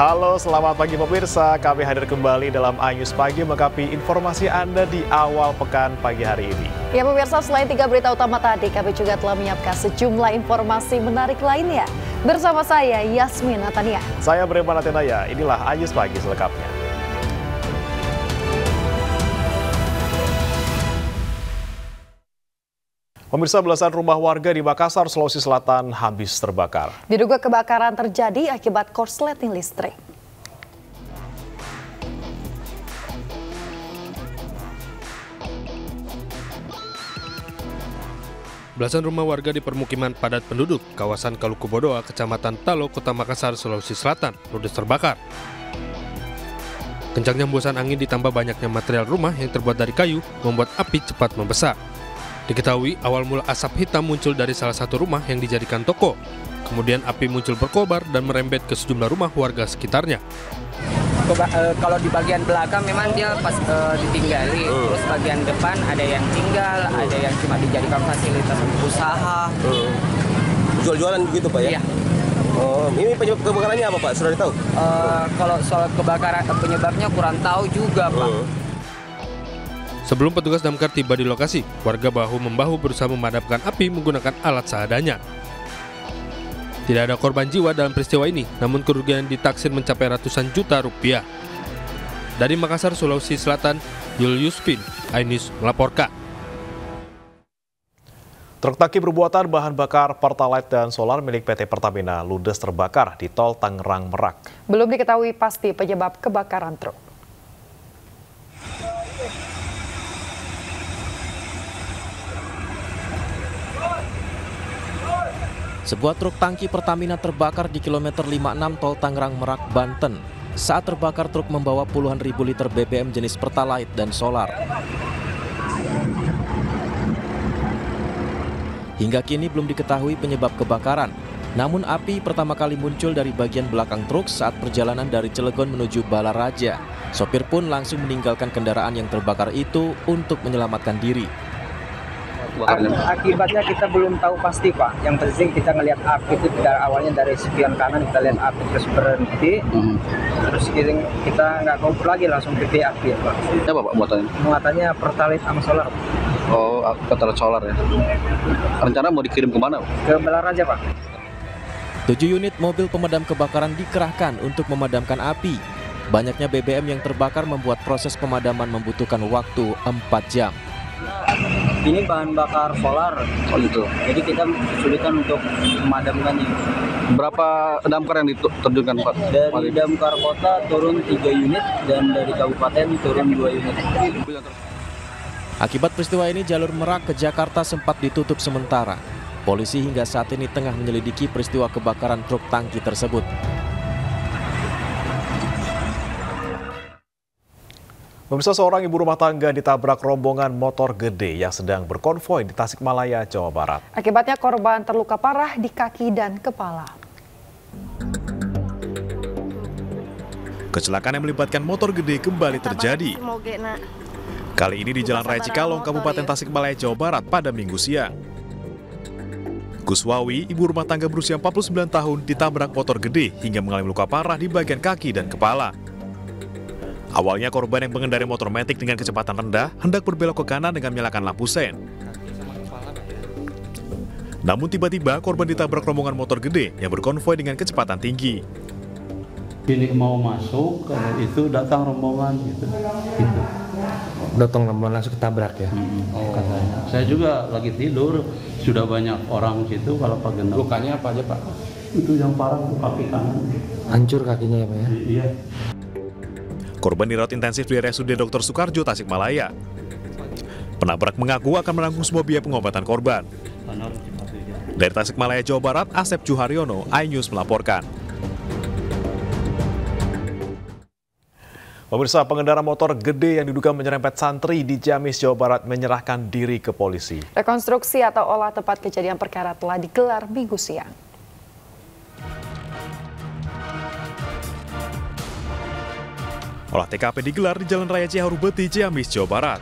Halo, selamat pagi pemirsa. Kami hadir kembali dalam iNews Pagi mengkapi informasi Anda di awal pekan pagi hari ini. Ya pemirsa, selain 3 berita utama tadi, kami juga telah menyiapkan sejumlah informasi menarik lainnya. Bersama saya, Yasmin Natania. Saya Breman Atenaya, inilah iNews Pagi selengkapnya. Pemirsa, belasan rumah warga di Makassar, Sulawesi Selatan habis terbakar. Diduga kebakaran terjadi akibat korsleting listrik. Belasan rumah warga di permukiman padat penduduk, kawasan Kalukubodoa, Kecamatan Talo, Kota Makassar, Sulawesi Selatan, ludes terbakar. Kencangnya hembusan angin ditambah banyaknya material rumah yang terbuat dari kayu membuat api cepat membesar. Diketahui awal mula asap hitam muncul dari salah satu rumah yang dijadikan toko. Kemudian api muncul berkobar dan merembet ke sejumlah rumah warga sekitarnya. Kalau di bagian belakang memang dia pas ditinggali, terus bagian depan ada yang tinggal, ada yang cuma dijadikan fasilitas untuk usaha. Jual-jualan begitu Pak ya? Iya. Oh, ini penyebab kebakarannya apa Pak? Sudah tahu? Kalau soal kebakaran penyebabnya kurang tahu juga Pak. Sebelum petugas damkar tiba di lokasi, warga bahu-membahu berusaha memadamkan api menggunakan alat seadanya. Tidak ada korban jiwa dalam peristiwa ini, namun kerugian ditaksir mencapai ratusan juta rupiah. Dari Makassar, Sulawesi Selatan, Julius Pin, iNews melaporkan. Truk tangki berbuatan bahan bakar Pertalite dan solar milik PT Pertamina ludes terbakar di Tol Tangerang Merak. Belum diketahui pasti penyebab kebakaran truk. Sebuah truk tangki Pertamina terbakar di kilometer 56 Tol Tangerang Merak, Banten. Saat terbakar, truk membawa puluhan ribu liter BBM jenis Pertalite dan solar. Hingga kini belum diketahui penyebab kebakaran. Namun api pertama kali muncul dari bagian belakang truk saat perjalanan dari Cilegon menuju Balaraja. Sopir pun langsung meninggalkan kendaraan yang terbakar itu untuk menyelamatkan diri. Akibatnya kita belum tahu pasti Pak. Yang penting kita ngelihat api itu dari awalnya dari spion kanan kita lihat api terus berhenti. Terus kita nggak kompor lagi langsung gede api Pak. Apa Pak muatannya? Muatannya Pertalite sama solar. Oh, Pertalite solar ya. Rencana mau dikirim kemana Pak? Ke Balaraja Pak. 7 unit mobil pemadam kebakaran dikerahkan untuk memadamkan api. Banyaknya BBM yang terbakar membuat proses pemadaman membutuhkan waktu 4 jam. Ini bahan bakar solar, gitu. Jadi kita kesulitan untuk memadamkannya. Berapa damkar yang diterjunkan Pak? Dari damkar kota turun 3 unit dan dari kabupaten turun 2 unit. Akibat peristiwa ini, jalur Merak ke Jakarta sempat ditutup sementara. Polisi hingga saat ini tengah menyelidiki peristiwa kebakaran truk tangki tersebut. Pemirsa, seorang ibu rumah tangga ditabrak rombongan motor gede yang sedang berkonvoi di Tasikmalaya, Jawa Barat. Akibatnya korban terluka parah di kaki dan kepala. Kecelakaan yang melibatkan motor gede kembali terjadi. Kali ini di Jalan Raya Cikalong, Kabupaten Tasikmalaya, Jawa Barat pada Minggu siang. Guswawi, ibu rumah tangga berusia 49 tahun, ditabrak motor gede hingga mengalami luka parah di bagian kaki dan kepala. Awalnya korban yang mengendarai motor metik dengan kecepatan rendah hendak berbelok ke kanan dengan menyalakan lampu sen. Namun tiba-tiba korban ditabrak rombongan motor gede yang berkonvoi dengan kecepatan tinggi. Ini mau masuk, itu datang rombongan gitu. Datang rombongan langsung ketabrak ya? Katanya. Saya juga lagi tidur, sudah banyak orang situ kalau Pak Gendong. Lukanya apa aja Pak? Itu yang parah kaki kanan. Hancur kakinya ya Pak ya? Iya. Korban dirawat intensif di RSUD Dr. Soekarjo, Tasikmalaya. Penabrak mengaku akan menanggung semua biaya pengobatan korban. Dari Tasikmalaya, Jawa Barat, Asep Juharyono, iNews melaporkan. Pemirsa, pengendara motor gede yang diduga menyerempet santri di Ciamis, Jawa Barat menyerahkan diri ke polisi. Rekonstruksi atau olah tempat kejadian perkara telah digelar Minggu siang. Olah TKP digelar di Jalan Raya Ciharubeti, Ciamis, Jawa Barat.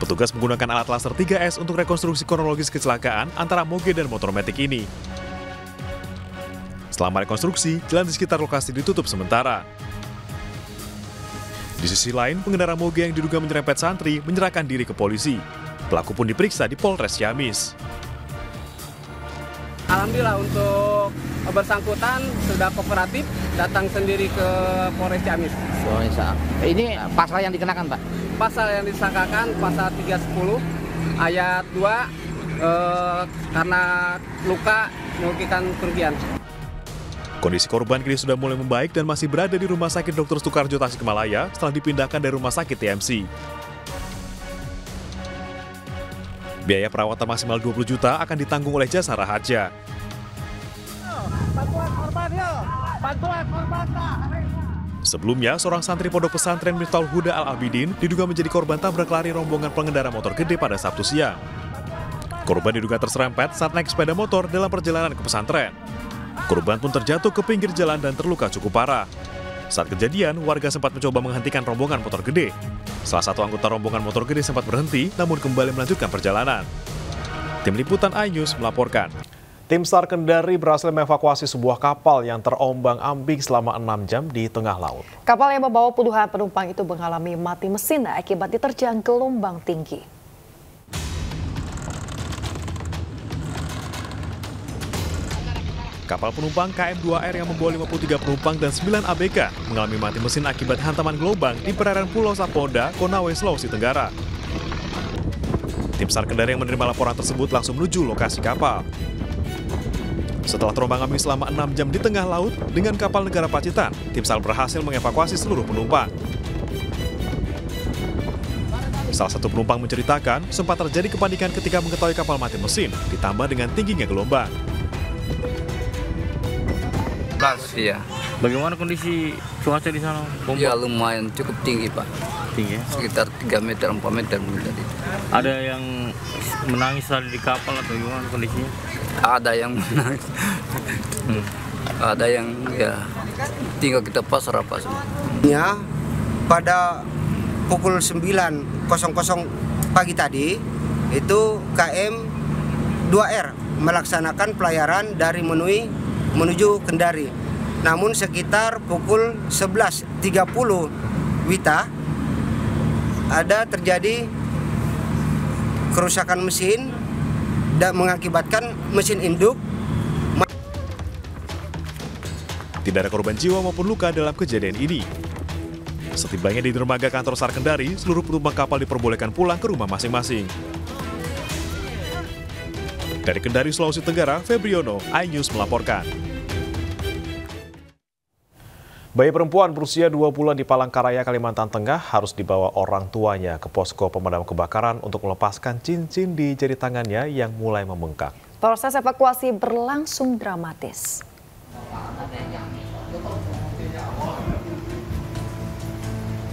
Petugas menggunakan alat laser 3S untuk rekonstruksi kronologis kecelakaan antara moge dan motor metik ini. Selama rekonstruksi, jalan di sekitar lokasi ditutup sementara. Di sisi lain, pengendara moge yang diduga menyerempet santri menyerahkan diri ke polisi. Pelaku pun diperiksa di Polres Ciamis. Alhamdulillah untuk bersangkutan sudah kooperatif, datang sendiri ke Polres Ciamis. Ini pasal yang dikenakan, Pak? Pasal yang disangkakan pasal 310 ayat 2 karena luka merugikan kerugian. Kondisi korban kini sudah mulai membaik dan masih berada di Rumah Sakit Dr. Sukarjo Tasikmalaya setelah dipindahkan dari Rumah Sakit TMC. Biaya perawatan maksimal 20 juta akan ditanggung oleh Jasara Harja. Sebelumnya, seorang santri pondok pesantren Miftahul Huda Al-Abidin diduga menjadi korban tabrak lari rombongan pengendara motor gede pada Sabtu siang. Korban diduga terserempet saat naik sepeda motor dalam perjalanan ke pesantren. Korban pun terjatuh ke pinggir jalan dan terluka cukup parah. Saat kejadian, warga sempat mencoba menghentikan rombongan motor gede. Salah satu anggota rombongan motor gede sempat berhenti, namun kembali melanjutkan perjalanan. Tim Liputan iNews melaporkan. Tim SAR Kendari berhasil mengevakuasi sebuah kapal yang terombang-ambing selama 6 jam di tengah laut. Kapal yang membawa puluhan penumpang itu mengalami mati mesin akibat diterjang gelombang tinggi. Kapal penumpang KM2R yang membawa 53 penumpang dan 9 ABK mengalami mati mesin akibat hantaman gelombang di perairan Pulau Saponda, Konawe, Sulawesi Tenggara. Tim SAR Kendari yang menerima laporan tersebut langsung menuju lokasi kapal. Setelah terombang-ambing selama 6 jam di tengah laut dengan kapal negara Pacitan, tim SAR berhasil mengevakuasi seluruh penumpang. Salah satu penumpang menceritakan sempat terjadi kepanikan ketika mengetahui kapal mati mesin, ditambah dengan tingginya gelombang. Iya. Bagaimana kondisi cuaca di sana? Ya lumayan cukup tinggi, Pak. Tinggi ya? Sekitar 3 meter, 4 meter mungkin tadi. Ada yang menangis tadi di kapal atau gimana kondisinya? Ada yang menangis. Ada yang ya tinggal kita pasrah Pak. Ya, pada pukul 9.00 pagi tadi itu KM 2R melaksanakan pelayaran dari menuju Kendari. Namun sekitar pukul 11.30 WITA ada terjadi kerusakan mesin dan mengakibatkan mesin induk. Tidak ada korban jiwa maupun luka dalam kejadian ini. Setibanya di dermaga kantor SAR Kendari, seluruh penumpang kapal diperbolehkan pulang ke rumah masing-masing. Dari Kendari, Sulawesi Tenggara, Febriono, iNews melaporkan. Bayi perempuan berusia 2 bulan di Palangkaraya, Kalimantan Tengah harus dibawa orang tuanya ke posko pemadam kebakaran untuk melepaskan cincin di jari tangannya yang mulai membengkak. Proses evakuasi berlangsung dramatis.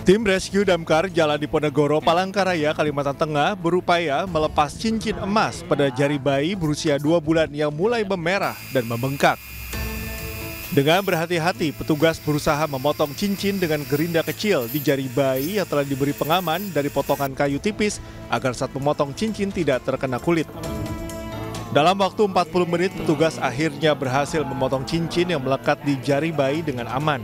Tim rescue damkar Jalan Diponegoro, Palangkaraya, Kalimantan Tengah berupaya melepas cincin emas pada jari bayi berusia 2 bulan yang mulai memerah dan membengkak. Dengan berhati-hati, petugas berusaha memotong cincin dengan gerinda kecil di jari bayi yang telah diberi pengaman dari potongan kayu tipis agar saat memotong cincin tidak terkena kulit. Dalam waktu 40 menit, petugas akhirnya berhasil memotong cincin yang melekat di jari bayi dengan aman.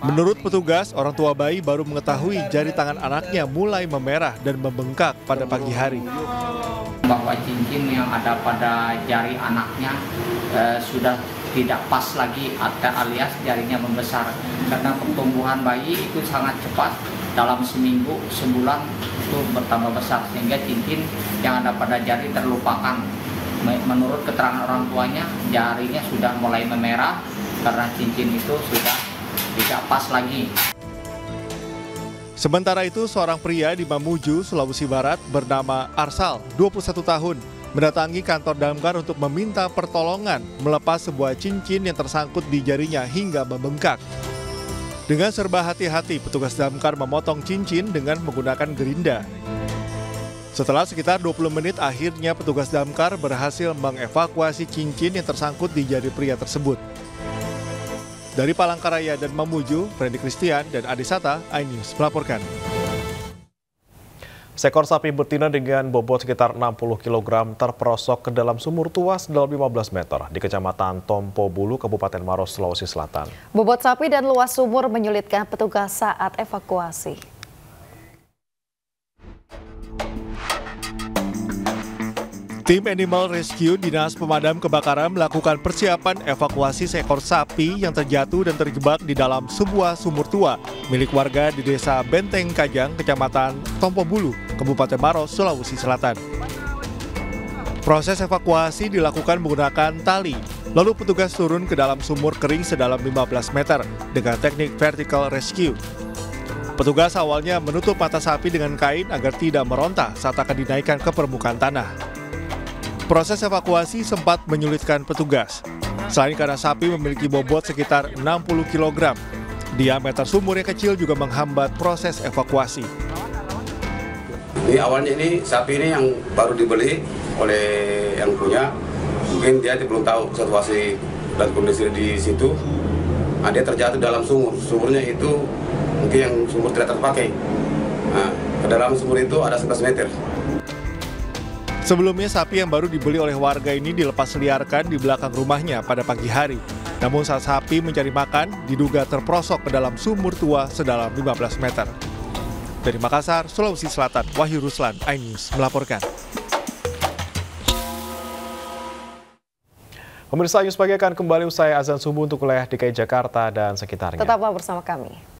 Menurut petugas, orang tua bayi baru mengetahui jari tangan anaknya mulai memerah dan membengkak pada pagi hari. Bahwa cincin yang ada pada jari anaknya sudah tidak pas lagi, alias jarinya membesar. Karena pertumbuhan bayi itu sangat cepat, dalam seminggu, sebulan itu bertambah besar. Sehingga cincin yang ada pada jari terlupakan. Menurut keterangan orang tuanya, jarinya sudah mulai memerah karena cincin itu sudah tidak pas lagi. Sementara itu, seorang pria di Mamuju, Sulawesi Barat bernama Arsal, 21 tahun, mendatangi kantor damkar untuk meminta pertolongan melepas sebuah cincin yang tersangkut di jarinya hingga membengkak. Dengan serba hati-hati, petugas damkar memotong cincin dengan menggunakan gerinda. Setelah sekitar 20 menit, akhirnya petugas damkar berhasil mengevakuasi cincin yang tersangkut di jari pria tersebut. Dari Palangkaraya dan Mamuju, Freddy Christian dan Adisata, iNews melaporkan. Seekor sapi betina dengan bobot sekitar 60 kg terperosok ke dalam sumur tua sedalam 15 meter di Kecamatan Tompo Bulu, Kabupaten Maros, Sulawesi Selatan. Bobot sapi dan luas sumur menyulitkan petugas saat evakuasi. Tim Animal Rescue Dinas Pemadam Kebakaran melakukan persiapan evakuasi seekor sapi yang terjatuh dan terjebak di dalam sebuah sumur tua milik warga di Desa Benteng Kajang, Kecamatan Tompo Bulu, Kabupaten Maros, Sulawesi Selatan. Proses evakuasi dilakukan menggunakan tali, lalu petugas turun ke dalam sumur kering sedalam 15 meter dengan teknik vertical rescue. Petugas awalnya menutup mata sapi dengan kain agar tidak meronta saat akan dinaikkan ke permukaan tanah. Proses evakuasi sempat menyulitkan petugas. Selain karena sapi memiliki bobot sekitar 60 kg, diameter sumur yang kecil juga menghambat proses evakuasi. Ini awalnya sapi ini yang baru dibeli oleh yang punya, mungkin dia belum tahu situasi dan kondisi di situ. Nah, dia terjatuh dalam sumur. Sumurnya itu mungkin yang sumur tidak terpakai. Nah, ke dalam sumur itu ada 11 meter. Sebelumnya sapi yang baru dibeli oleh warga ini dilepas liarkan di belakang rumahnya pada pagi hari. Namun saat sapi mencari makan, diduga terperosok ke dalam sumur tua sedalam 15 meter. Dari Makassar, Sulawesi Selatan, Wahyu Ruslan, iNews melaporkan. Pemirsa, News Pagi akan kembali usai azan subuh untuk wilayah DKI Jakarta dan sekitarnya. Tetaplah bersama kami.